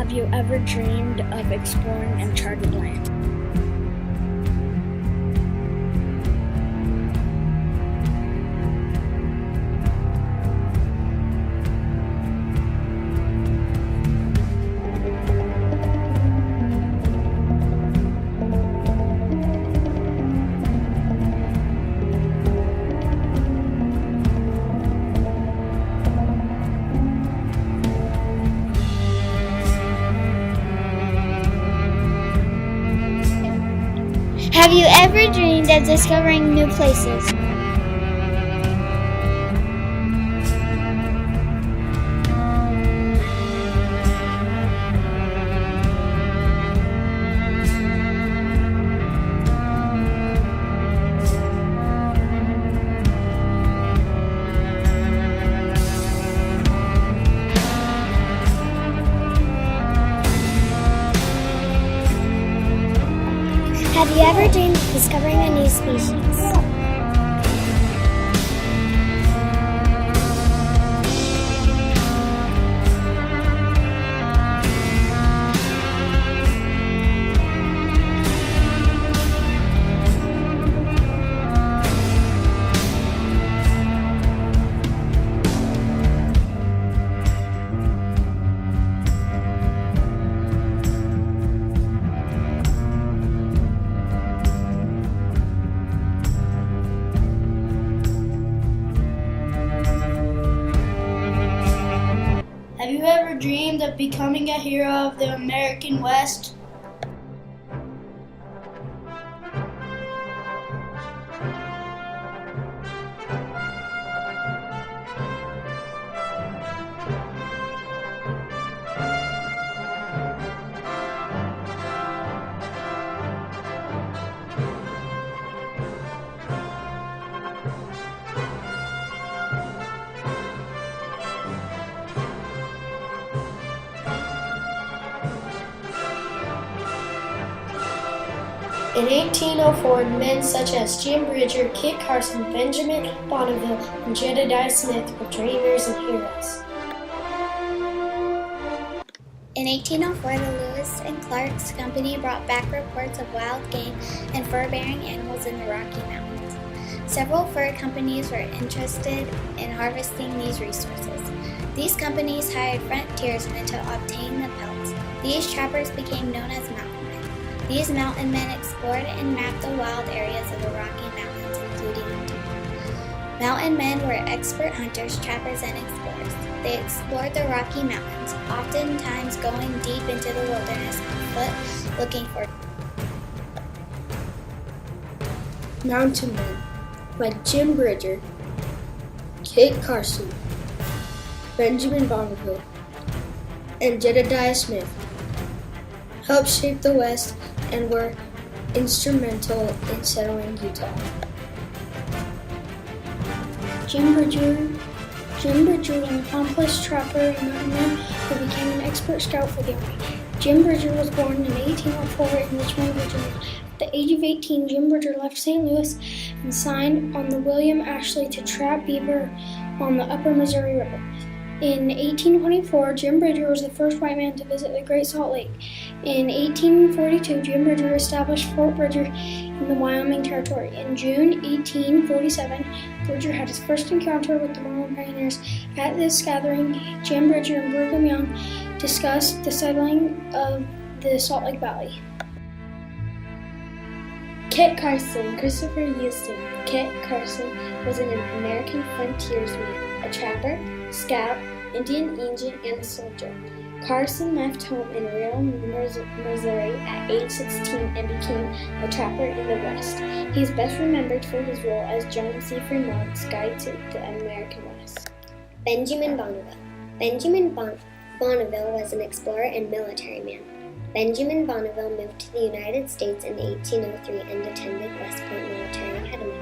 Have you ever dreamed of exploring uncharted land? Have you ever dreamed of discovering new places? Have you ever dreamed of discovering a new species? Have you ever dreamed of becoming a hero of the American West? In 1804, men such as Jim Bridger, Kit Carson, Benjamin Bonneville, and Jedediah Smith were dreamers and heroes. In 1804, the Lewis and Clark's Company brought back reports of wild game and fur-bearing animals in the Rocky Mountains. Several fur companies were interested in harvesting these resources. These companies hired frontiersmen to obtain the pelts. These trappers became known as mountain men. These mountain men explored and mapped the wild areas of the Rocky Mountains, including Utah. Mountain men were expert hunters, trappers, and explorers. They explored the Rocky Mountains, oftentimes going deep into the wilderness on foot, looking for Mountain men like Jim Bridger, Kit Carson, Benjamin Bonneville, and Jedediah Smith helped shape the West and were instrumental in settling Utah. Jim Bridger was an accomplished trapper and mountain who became an expert scout for the Army. Jim Bridger was born in 1804 in Richmond, Virginia. At the age of 18, Jim Bridger left St. Louis and signed on the William Ashley to trap beaver on the upper Missouri River. In 1824, Jim Bridger was the first white man to visit the Great Salt Lake. In 1842, Jim Bridger established Fort Bridger in the Wyoming Territory. In June 1847, Bridger had his first encounter with the Mormon pioneers. At this gathering, Jim Bridger and Brigham Young discussed the settling of the Salt Lake Valley. Kit Carson, Christopher Houston. Kit Carson was an American frontiersman, a trapper, scout, Indian agent, and a soldier. Carson left home in rural Missouri at age 16 and became a trapper in the West. He is best remembered for his role as John C. Fremont's guide to the American West. Benjamin Bonneville. Benjamin Bonneville was an explorer and military man. Benjamin Bonneville moved to the United States in 1803 and attended West Point Military Academy.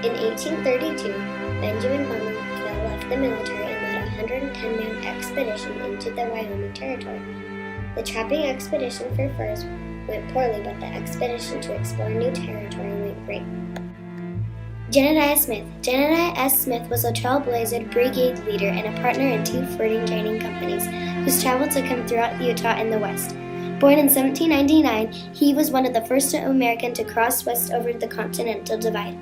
In 1832, Benjamin Bonneville left the military and led a 110-man expedition into the Wyoming Territory. The trapping expedition for furs went poorly, but the expedition to explore new territory went great. Jedediah Smith. Jedediah S. Smith was a trailblazer brigade leader and a partner in 2 freighting trading companies whose travel took him throughout Utah and the West. Born in 1799, he was one of the first Americans to cross west over the Continental Divide.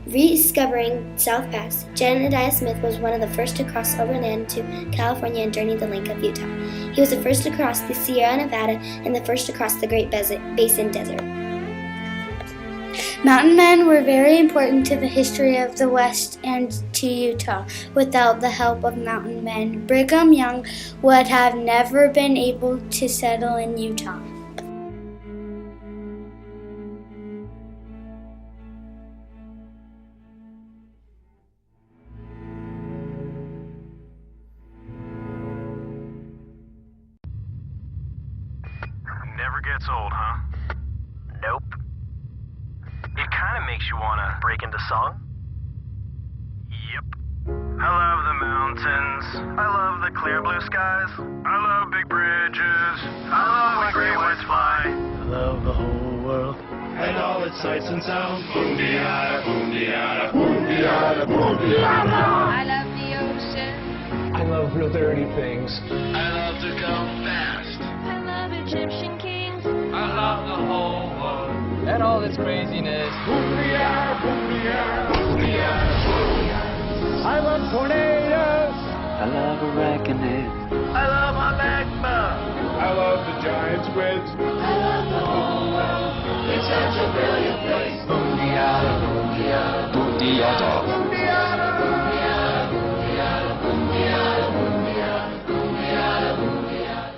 Rediscovering South Pass, Jedediah Smith was one of the first to cross overland to California and journey the length of Utah. He was the first to cross the Sierra Nevada and the first to cross the Great Basin Desert. Mountain men were very important to the history of the West and to Utah. Without the help of mountain men, Brigham Young would have never been able to settle in Utah. Never gets old, huh? Nope. It kind of makes you want to break into song. Yep. I love the mountains. I love the clear blue skies. I love big bridges. I love when great whites fly. I love the whole world and all its sights and sounds. Boom-de-yada, boom-de-yada, boom-de-yada, boom-de-yada. I love the ocean. I love real dirty things. I love to go fast. I love Egyptian kings. I love the whole world. And all its craziness. Boom-de-yada, boom-de-yada, boom-de-yada, boom-de-yada. I love tornadoes. I love arachnids. I love my magma. I love the giant squids. I love the whole world. It's such a brilliant place. Boom-de-yada, boom-de-yada, boom-de-yada, boom-de-yada, boom-de-yada, boom-de-yada, boom-de-yada, boom-de-yada, boom-de-yada, boom-de-yada.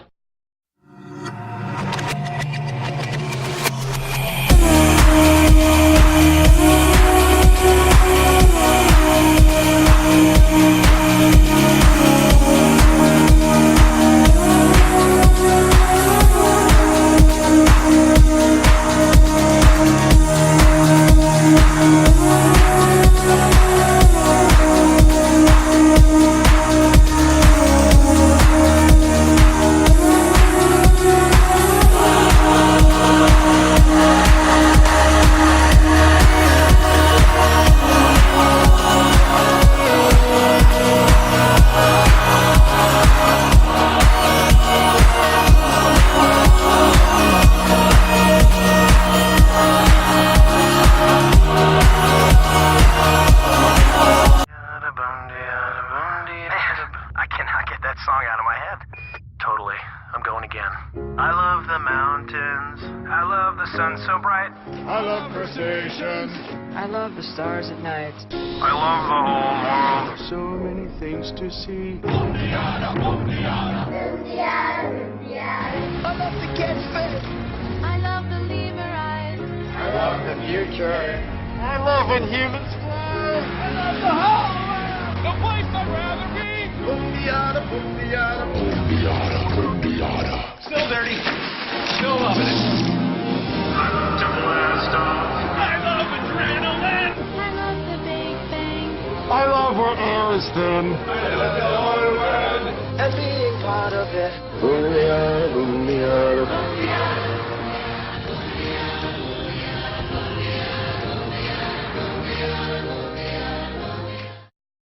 I cannot get that song out of my head. Totally. I'm going again. I love the mountains. I love the sun so bright. I love crustaceans. I love the stars at night. I love the whole world. So many things to see. I love the catfish. I love the lever eyes. I love the future. I love when humans fly. I love the whole world. The place I'd rather be. Boom-de-yada, boom-de-yada, boom-de-yada, boom-de-yada. Still dirty. Still loving it. I love to blast off. I love adrenaline. I love the Big Bang. I love where air is thin. I love the whole world. And being part of it. Boom-de-yada, boom-de-yada, boom-de-yada.